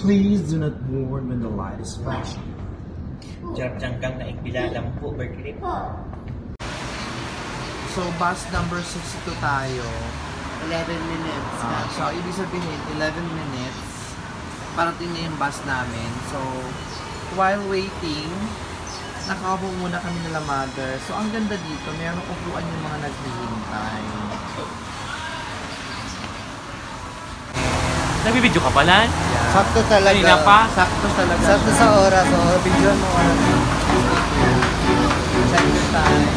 Please do not warn when the light is flashing. Jarap jangkang na ikbilala mo po, birthday po. So, bus number 62 tayo. 11 minutes. So, ibig sabihin, 11 minutes. Parating na yung bus namin. So, while waiting, nakaupo muna kami nila mother. So, ang ganda dito, mayroong upuan yung mga naghihintay. Nagbibidyo ka pala? Yeah. Sakto talaga. Kanina pa? Sakto talaga. Sakto sa oras. So, video mo. Check the time.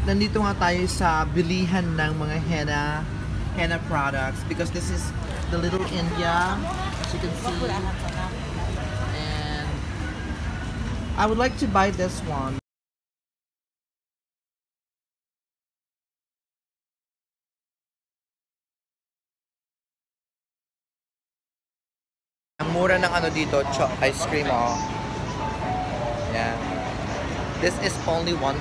Nandito nga tayo sa bilihan ng mga henna products because this is the Little India, as you can see, and I would like to buy this one. Ang mura ng ano dito, ice cream, oh. Yeah. This is only $1.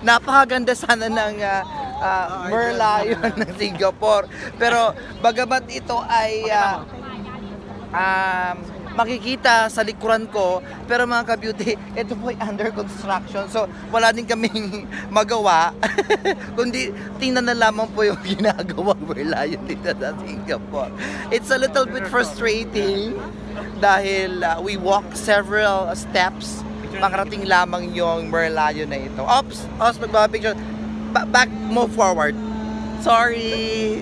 Napakaganda sana ng Merlion ng Singapore. Pero bagamat ito ay makikita sa likuran ko, pero mga ka-beauty, ito po ay under construction. So wala din kaming magawa. Kundi tingnan na lamang po yung ginagawang Merlion dito sa Singapore. It's a little bit frustrating dahil we walk several steps makarating lamang yung Merlion na ito. Ops, magbaba picture. Back, move forward. Sorry.